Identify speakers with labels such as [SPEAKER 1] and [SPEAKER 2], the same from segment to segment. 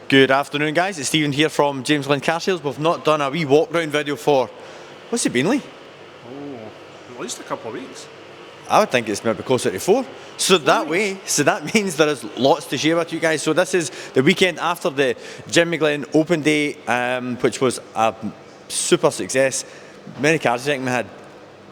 [SPEAKER 1] Good afternoon, guys. It's Stephen here from Glen Car Sales. We've not done a wee walk round video for, what's it been, Lee?
[SPEAKER 2] Oh, at least a couple of weeks.
[SPEAKER 1] I would think it's maybe closer to 4. So that means there is lots to share with you guys. So this is the weekend after the Jimmy Glen Open Day, which was a super success. Many cars, I think we had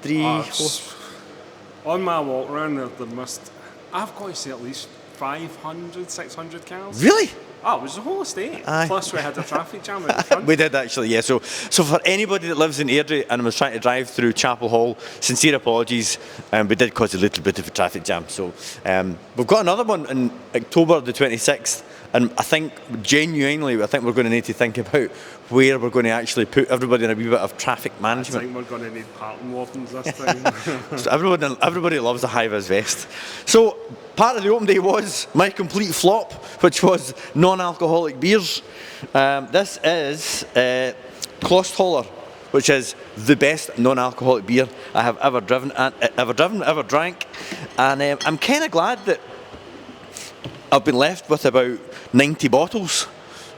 [SPEAKER 1] 3, 4.
[SPEAKER 2] On my walk around, I've got to say at least 500, 600 cars.
[SPEAKER 1] Really?
[SPEAKER 2] Oh, it was the whole estate.
[SPEAKER 1] Aye.
[SPEAKER 2] Plus we had a traffic jam at the front.
[SPEAKER 1] We did actually, yeah. So for anybody that lives in Airdrie and was trying to drive through Chapel Hall, sincere apologies. We did cause a little bit of a traffic jam. So we've got another one in October the 26th. And I think, genuinely, we're going to need to think about where we're going to actually put everybody in a wee bit of traffic management.
[SPEAKER 2] I think we're going to need parking wardens this time.
[SPEAKER 1] So everybody loves a high-vis vest. So part of the open day was my complete flop, which was non-alcoholic beers. This is Klosthaler, which is the best non-alcoholic beer I have ever drank. And I'm kind of glad that I've been left with about 90 bottles.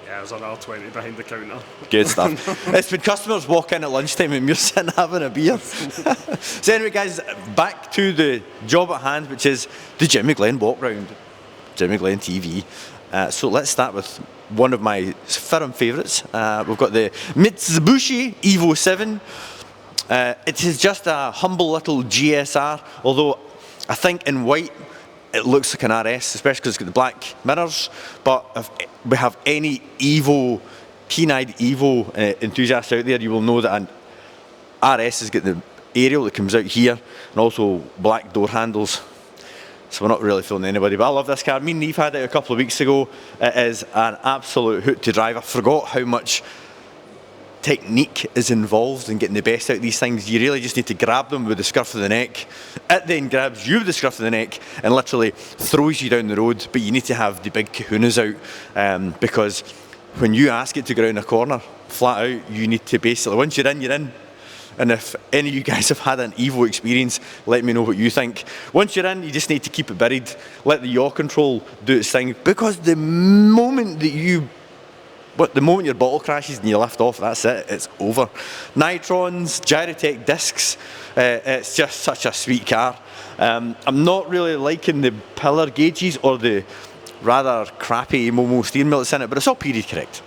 [SPEAKER 2] Yeah, there's another 20 behind the counter.
[SPEAKER 1] Good stuff. It's when customers walk in at lunchtime and you're sitting having a beer. So anyway, guys, back to the job at hand, which is the Jimmy Glen walk round. Jimmy Glen TV. So let's start with one of my firm favourites. We've got the Mitsubishi Evo 7. It is just a humble little GSR, although I think in white it looks like an RS, especially because it's got the black mirrors. But if we have any Evo, keen-eyed Evo enthusiasts out there, you will know that an RS has got the aerial that comes out here and also black door handles. So we're not really fooling anybody, but I love this car. Me and Neve had it a couple of weeks ago. It is an absolute hoot to drive. I forgot how much technique is involved in getting the best out of these things. You really just need to grab them with the scruff of the neck. It then grabs you with the scruff of the neck and literally throws you down the road, but you need to have the big kahunas out because when you ask it to go around a corner, flat out, you need to basically, once you're in, you're in. And if any of you guys have had an Evo experience, let me know what you think. Once you're in, you just need to keep it buried, let the yaw control do its thing, because the moment your bottle crashes and you lift off, that's it, it's over. Nitrons, Gyrotech discs, it's just such a sweet car. I'm not really liking the pillar gauges or the rather crappy Momo steering wheel that's in it, but it's all period correct.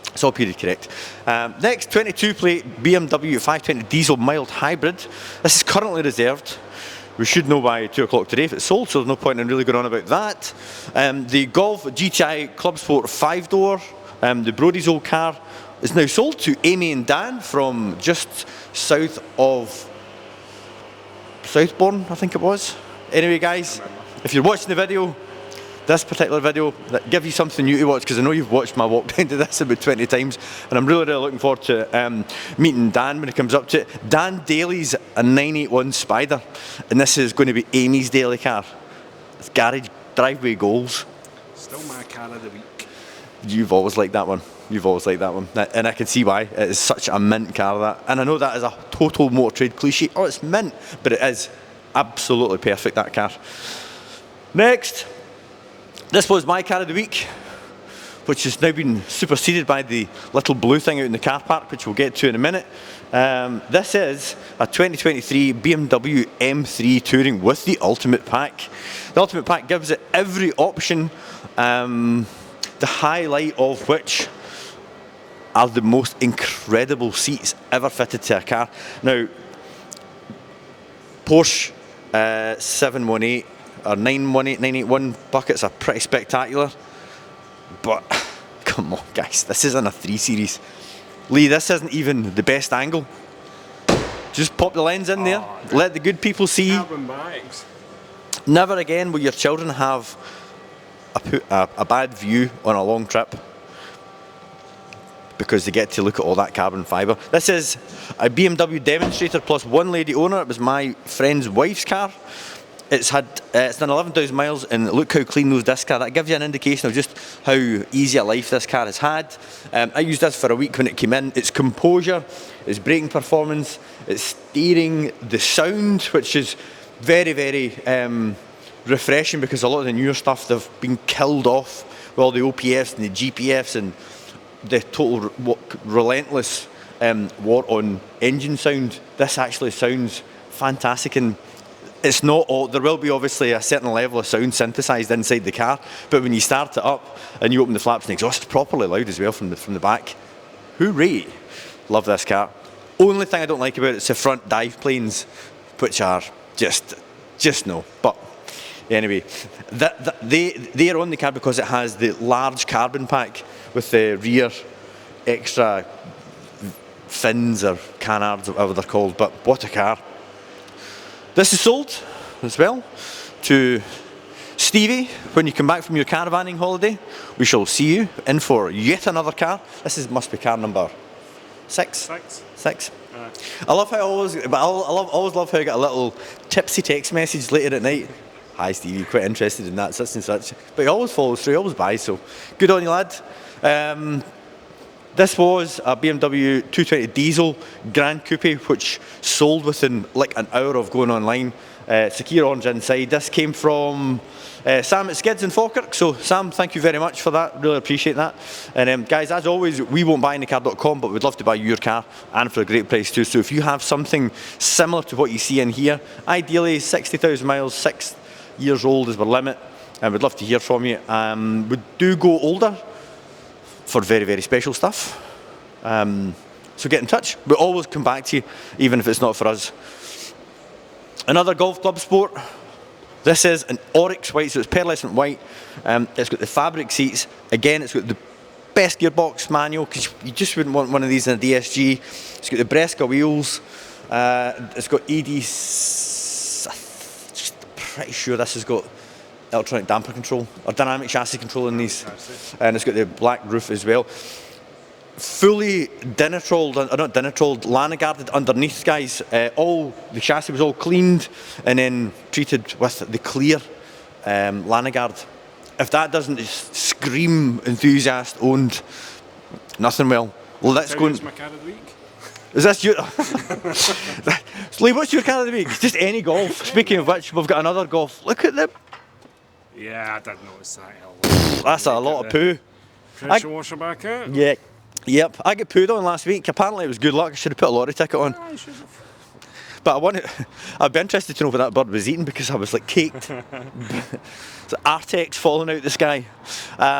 [SPEAKER 1] It's all period correct. Next, 22 plate BMW 520 diesel mild hybrid. This is currently reserved. We should know by 2 o'clock today if it's sold, so there's no point in really going on about that. The Golf GTI Club Sport 5-door. The Brody's old car is now sold to Amy and Dan from just south of Southbourne, I think it was. Anyway, guys, if you're watching the video, this particular video, that give you something new to watch, because I know you've watched my walk down to this about 20 times, and I'm really, really looking forward to meeting Dan when it comes up to it. Dan Daly's a 981 Spider, and this is going to be Amy's daily car. It's garage driveway goals.
[SPEAKER 2] Still my car of the week.
[SPEAKER 1] You've always liked that one. You've always liked that one. And I can see why. It is such a mint car, that. And I know that is a total motor trade cliche. Oh, it's mint. But it is absolutely perfect, that car. Next. This was my car of the week, which has now been superseded by the little blue thing out in the car park, which we'll get to in a minute. This is a 2023 BMW M3 Touring with the Ultimate Pack. The Ultimate Pack gives it every option, the highlight of which are the most incredible seats ever fitted to a car. Now, Porsche 718 or 918, 981 buckets are pretty spectacular, but come on, guys, this isn't a 3 Series. Lee, this isn't even the best angle. Just pop the lens in there, let the good people see.
[SPEAKER 2] Carbon bags.
[SPEAKER 1] Never again will your children have a bad view on a long trip because they get to look at all that carbon fibre. This is a BMW demonstrator plus one lady owner. It was my friend's wife's car. It's done 11,000 miles, and look how clean those discs are. That gives you an indication of just how easy a life this car has had. I used this for a week when it came in. Its composure, its braking performance, its steering, the sound, which is very, very refreshing, because a lot of the newer stuff, they've been killed off with all the OPFs and the GPFs and the total relentless war on engine sound, this actually sounds fantastic. And it's not all, there will be obviously a certain level of sound synthesised inside the car, but when you start it up and you open the flaps and the exhaust is properly loud as well from the back. Hooray! Love this car. Only thing I don't like about it is the front dive planes, which are just no. But anyway, they are on the car because it has the large carbon pack with the rear extra fins or canards or whatever they're called. But what a car! This is sold as well to Stevie. When you come back from your caravanning holiday, we shall see you in for yet another car. Must be car number 6. Six. I love how I always love how I get a little tipsy text message later at night. Hi Stevie, quite interested in that, such and such. But he always follows through, he always buys, so good on you, lad. This was a BMW 220 diesel Grand Coupe, which sold within like an hour of going online. Sakir orange inside. This came from Sam at Skids in Falkirk. So Sam, thank you very much for that. Really appreciate that. And guys, as always, we won't buy anycar.com, but we'd love to buy your car and for a great price too. So if you have something similar to what you see in here, ideally 60,000 miles, 6 years old is our limit, and we'd love to hear from you. We do go older for very, very special stuff. So get in touch. We'll always come back to you, even if it's not for us. Another Golf Club Sport. This is an Oryx white, so it's pearlescent white. It's got the fabric seats. Again, it's got the best gearbox manual, because you just wouldn't want one of these in a DSG. It's got the Bresca wheels. It's got just pretty sure this has got electronic damper control or dynamic chassis control in these, and it's got the black roof as well. Fully dinitrolled, not dinitrolled, laniarded underneath, guys. All the chassis was all cleaned and then treated with the clear Lanigard. If that doesn't just scream enthusiast owned, nothing will. Let's go.
[SPEAKER 2] My car of the week.
[SPEAKER 1] Is this your? Lee, what's your car of the week? Just any golf. Speaking of which, we've got another golf. Look at them.
[SPEAKER 2] Yeah, I did notice that.
[SPEAKER 1] That's a lot of poo.
[SPEAKER 2] Pressure washer back out.
[SPEAKER 1] Yeah. Yep. I got pooed on last week. Apparently it was good luck. I should have put a lorry ticket on.
[SPEAKER 2] I should have.
[SPEAKER 1] But I'd be interested to know what that bird was eating, because I was like caked. It's Artex falling out the sky.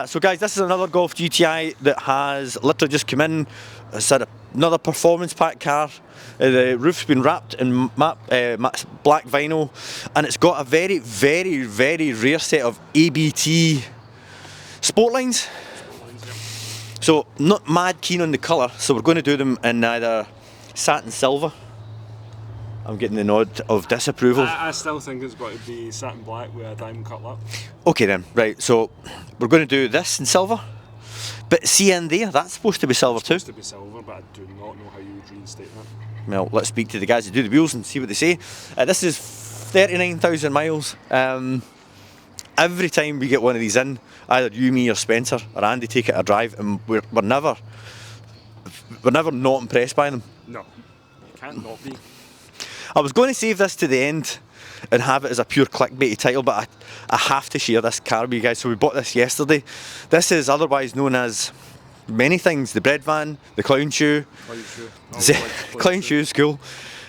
[SPEAKER 1] So guys, this is another Golf GTI that has literally just come in. It's another performance pack car. The roof's been wrapped in black vinyl, and it's got a very, very, very rare set of ABT sport lines. So not mad keen on the colour, so we're going to do them in either satin silver. I'm getting the nod of disapproval.
[SPEAKER 2] I still think it's got to be satin black with a diamond cut lap.
[SPEAKER 1] Okay then, right, so we're going to do this in silver. But see in there, that's supposed to be silver too.
[SPEAKER 2] It's supposed to be silver, but I do not know how you would reinstate that.
[SPEAKER 1] Well, let's speak to the guys that do the wheels and see what they say. This is 39,000 miles. Every time we get one of these in, either you, me or Spencer or Andy take it a drive, and we're never not impressed by them.
[SPEAKER 2] No, you can't not be.
[SPEAKER 1] I was going to save this to the end and have it as a pure clickbaity title, but I have to share this car with you guys. So we bought this yesterday. This is otherwise known as many things: the bread van, the clown shoe, clown shoe school,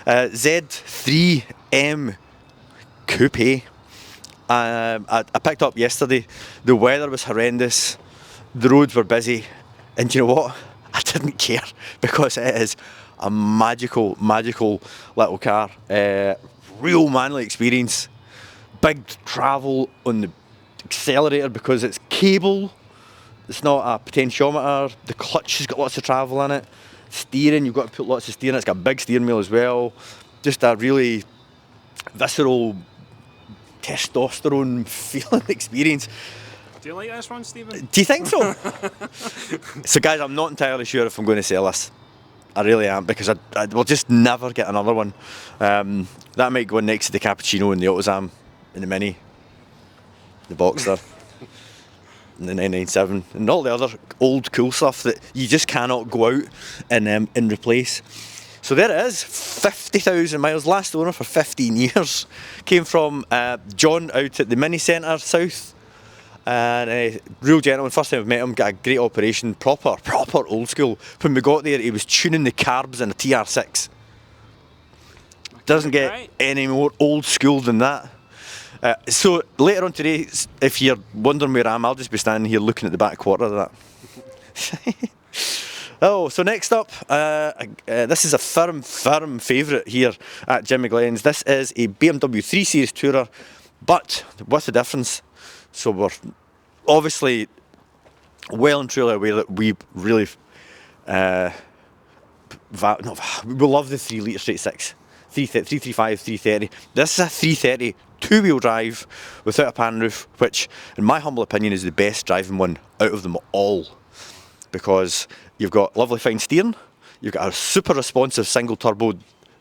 [SPEAKER 1] Z3M coupe. I picked up yesterday. The weather was horrendous, the roads were busy, and you know what? I didn't care, because it is a magical little car. Real manly experience. Big travel on the accelerator because it's cable. It's not a potentiometer. The clutch has got lots of travel in it. Steering, you've got to put lots of steering. It's got a big steering wheel as well. Just a really visceral, testosterone feeling experience.
[SPEAKER 2] Do you like this one, Stephen?
[SPEAKER 1] Do you think so? So guys, I'm not entirely sure if I'm going to sell this. I really am, because I will just never get another one. That might go in next to the Cappuccino and the Autozam and the Mini, the Boxster, and the 997, and all the other old cool stuff that you just cannot go out and replace. So there it is, 50,000 miles, last owner for 15 years. Came from John out at the Mini Centre South. And real gentleman, first time I've met him, got a great operation, proper old school. When we got there, he was tuning the carbs in a TR6. Doesn't get any more old school than that. So later on today, if you're wondering where I am, I'll just be standing here looking at the back quarter of that. Oh, so next up, this is a firm favourite here at Jimmy Glen's. This is a BMW 3 Series Tourer, but what's the difference? So we're obviously well and truly aware that we really we love the 3 litre straight six, 335, 330. This is a 330 two-wheel drive without a pan roof, which in my humble opinion is the best driving one out of them all, because you've got lovely fine steering, you've got a super responsive single turbo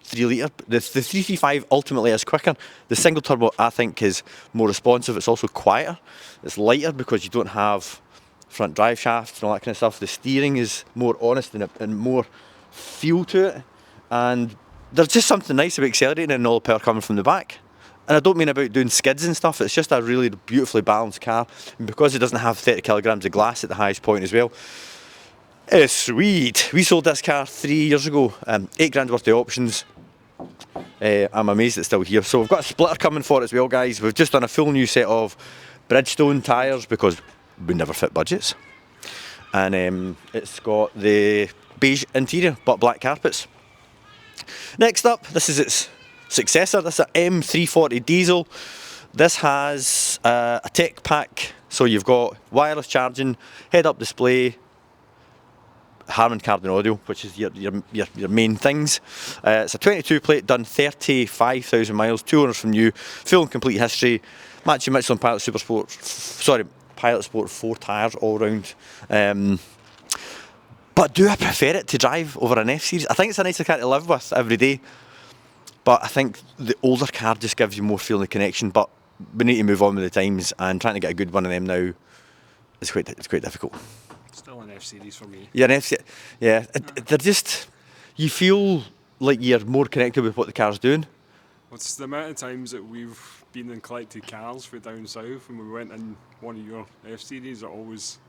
[SPEAKER 1] 3 litre. The 335 ultimately is quicker. The single turbo I think is more responsive. It's also quieter. It's lighter because you don't have front drive shafts and all that kind of stuff. The steering is more honest and more feel to it. And there's just something nice about accelerating and all the power coming from the back. And I don't mean about doing skids and stuff. It's just a really beautifully balanced car. And because it doesn't have 30 kilograms of glass at the highest point as well, it's sweet. We sold this car 3 years ago. 8 grand worth of options. I'm amazed it's still here. So we've got a splitter coming for it as well, guys. We've just done a full new set of Bridgestone tyres because we never fit budgets. And it's got the beige interior but black carpets. Next up, this is its successor. This is an M340 diesel. This has a tech pack. So you've got wireless charging, head-up display, Harman Kardon audio, which is your main things. It's a 22 plate, done 35,000 miles, 2 owners from new, full and complete history, matching Michelin Pilot Pilot Sport 4 tyres all round. But do I prefer it to drive over an F Series? I think it's a nicer car to live with every day, but I think the older car just gives you more feeling of connection. But we need to move on with the times, and trying to get a good one of them now is quite difficult.
[SPEAKER 2] Still an F Series for me.
[SPEAKER 1] Yeah, an F Series. Yeah, they're just, you feel like you're more connected with what the car's doing.
[SPEAKER 2] What's the amount of times that we've been and collected cars for down south, and we went in one of your F Series? It was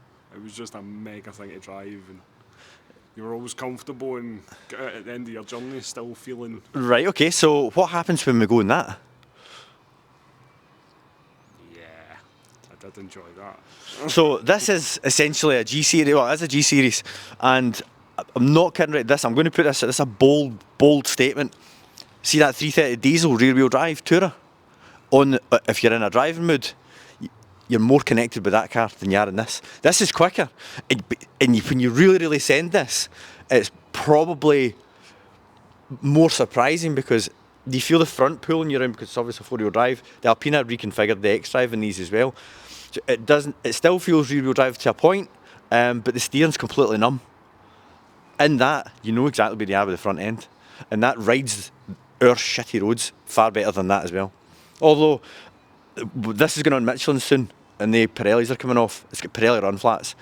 [SPEAKER 2] just a mega thing to drive, and you were always comfortable and get out at the end of your journey still feeling. Right.
[SPEAKER 1] Okay. So what happens when we go in that?
[SPEAKER 2] Yeah, I did enjoy that.
[SPEAKER 1] So this is essentially a G Series. Well, it's a G Series, and I'm not kidding about this. I'm going to put this. This is a bold statement. See that 330 diesel rear-wheel drive Tourer? If you're in a driving mood, you're more connected with that car than you are in this. This is quicker, and when you really send this, it's probably more surprising because you feel the front pulling you around because it's obviously 4-wheel drive. The Alpina reconfigured the X-Drive in these as well. So it still feels rear-wheel drive to a point, but the steering's completely numb. In that, you know exactly where you are with the front end, and that rides our shitty roads far better than that as well. Although this is going on Michelin soon, and the Pirellis are coming off. It's got Pirelli run flats.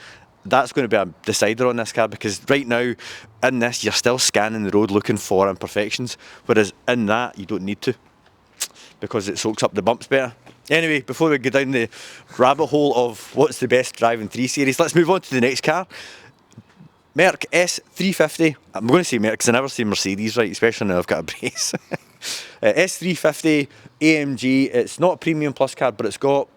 [SPEAKER 1] That's going to be a decider on this car, because right now in this you're still scanning the road looking for imperfections, whereas in that you don't need to, because it soaks up the bumps better. Anyway, before we go down the rabbit hole of what's the best driving 3 Series, let's move on to the next car. Merc S350. I'm going to say Merc because I never say Mercedes, right? Especially now I've got a brace. S350 AMG. It's not a premium plus car, but it's got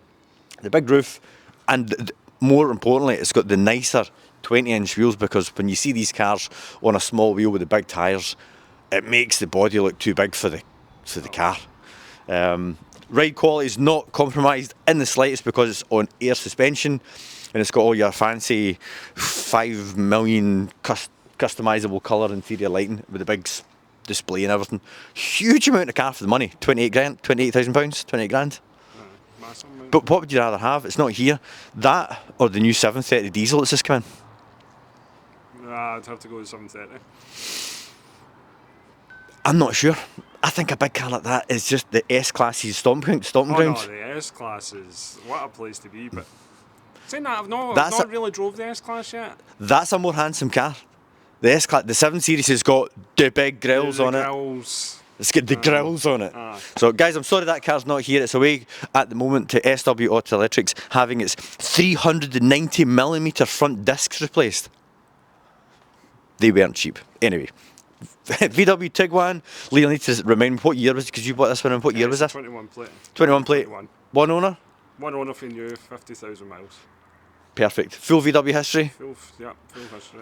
[SPEAKER 1] the big roof, and more importantly, it's got the nicer 20-inch wheels, because when you see these cars on a small wheel with the big tyres, it makes the body look too big for the car. Ride quality is not compromised in the slightest because it's on air suspension, and it's got all your fancy 5 million customisable colour interior lighting with the big display and everything. Huge amount of car for the money. 28,000 pounds, 28 grand. But what would you rather have? It's not here. That or the new 730 diesel that's just come in?
[SPEAKER 2] Nah, I'd have to go with 730.
[SPEAKER 1] I'm not sure. I think a big car like that is just the S-Class's stomping grounds.
[SPEAKER 2] No, the S-Class is what a place to be, but saying that, I've not really drove the S-Class yet.
[SPEAKER 1] That's a more handsome car. The S-Class, the 7 Series has got the big grills on it. It's got the grills on it. So guys, I'm sorry that car's not here. It's away at the moment to SW Auto Electrics, having its 390mm front discs replaced. They weren't cheap. Anyway, VW Tiguan. Leon needs to remind me what year was it, because you bought this one, and what year was this?
[SPEAKER 2] 21 plate.
[SPEAKER 1] 21 plate.
[SPEAKER 2] 21.
[SPEAKER 1] One owner?
[SPEAKER 2] One owner for new, 50,000 miles.
[SPEAKER 1] Perfect. Full VW history?
[SPEAKER 2] Full history.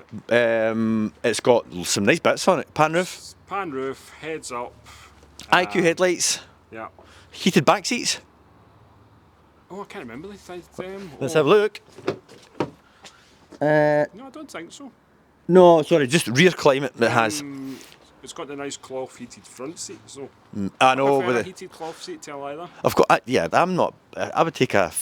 [SPEAKER 1] It's got some nice bits on it. Pan roof?
[SPEAKER 2] Pan roof, heads up.
[SPEAKER 1] IQ headlights?
[SPEAKER 2] Yeah.
[SPEAKER 1] Heated back seats?
[SPEAKER 2] Oh, I can't remember the thing.
[SPEAKER 1] Let's have a look.
[SPEAKER 2] No, I don't think so.
[SPEAKER 1] No, sorry, just rear climate that has.
[SPEAKER 2] It's got the nice cloth heated front seat, so.
[SPEAKER 1] I know,
[SPEAKER 2] with
[SPEAKER 1] with
[SPEAKER 2] a
[SPEAKER 1] it.
[SPEAKER 2] heated cloth seat to a leather.
[SPEAKER 1] I've got, yeah, I'm not. I would take a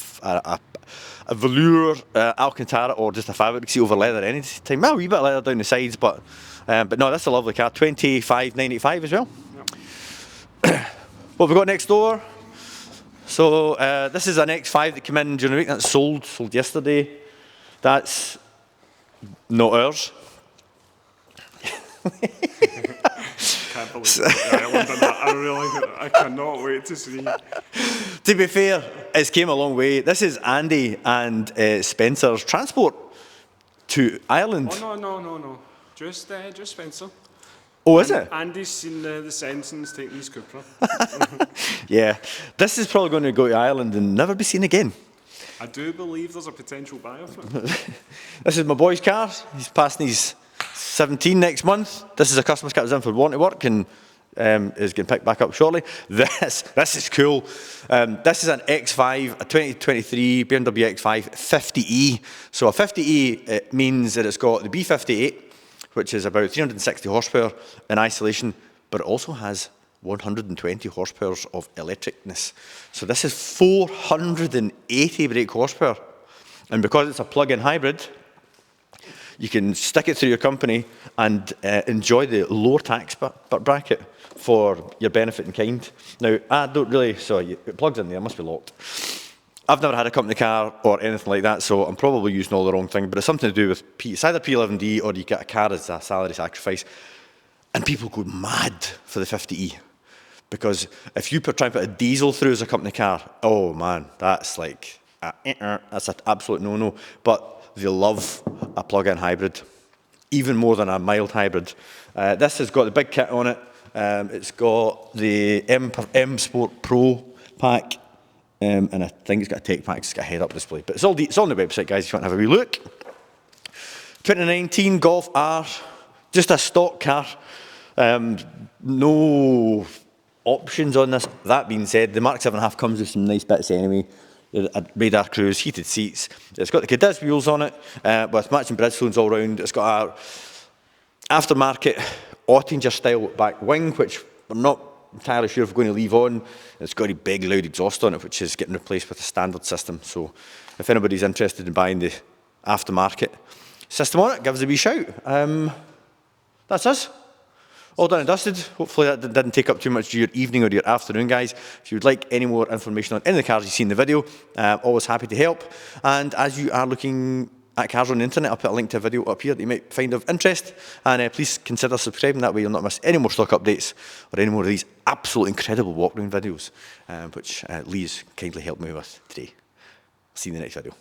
[SPEAKER 1] velour Alcantara or just a fabric seat over leather any time. Well, a wee bit of leather down the sides, but no, that's a lovely car. 25,985 as well. Yep. What have we got next door? So this is an X5 that came in during the week. That's sold yesterday. That's not ours.
[SPEAKER 2] Can't believe that. I cannot wait to see.
[SPEAKER 1] To be fair, it's came a long way. This is Andy and Spencer's transport to Ireland.
[SPEAKER 2] Oh no. Just Spencer.
[SPEAKER 1] Oh, is it?
[SPEAKER 2] Andy's seen the sense and he's taking his Cupra.
[SPEAKER 1] Yeah. This is probably going to go to Ireland and never be seen again.
[SPEAKER 2] I do believe there's a potential buyer for it.
[SPEAKER 1] This is my boy's car. He's passing his 17 next month. This is a customer's car that was in for want to work and is getting picked back up shortly. This is cool. This is an X5, a 2023 BMW X5 50E. So a 50E, it means that it's got the B58, which is about 360 horsepower in isolation, but it also has 120 horsepower of electricness. So this is 480 brake horsepower. And because it's a plug-in hybrid, you can stick it through your company and enjoy the lower tax bracket for your benefit in kind. Now, I don't really, so it plugs in there, it must be locked. I've never had a company car or anything like that, so I'm probably using all the wrong thing, but it's something to do with, it's either P11D or you get a car as a salary sacrifice. And people go mad for the 50E. Because if you try and put a diesel through as a company car, oh man, that's like, that's an absolute no-no. But they love a plug-in hybrid, even more than a mild hybrid. This has got the big kit on it. It's got the M Sport Pro pack, and I think it's got a tech pack, it's got a head-up display. But it's on the website, guys, if you want to have a wee look. 2019 Golf R, just a stock car. No options on this. That being said, the Mark 7.5 comes with some nice bits anyway. A radar cruise, heated seats. It's got the Cadiz wheels on it with matching Bridgestones all round. It's got a aftermarket Ottinger style back wing, which we're not entirely sure if we're going to leave on. It's got a big loud exhaust on it, which is getting replaced with a standard system. So if anybody's interested in buying the aftermarket system on it, give us a wee shout. That's us. All done and dusted. Hopefully that didn't take up too much of your evening or your afternoon, guys. If you would like any more information on any of the cars you see in the video, always happy to help. And as you are looking at cars on the internet, I'll put a link to a video up here that you might find of interest. And please consider subscribing, that way you'll not miss any more stock updates or any more of these absolutely incredible walk-around videos, which Lee's kindly helped me with today. See you in the next video.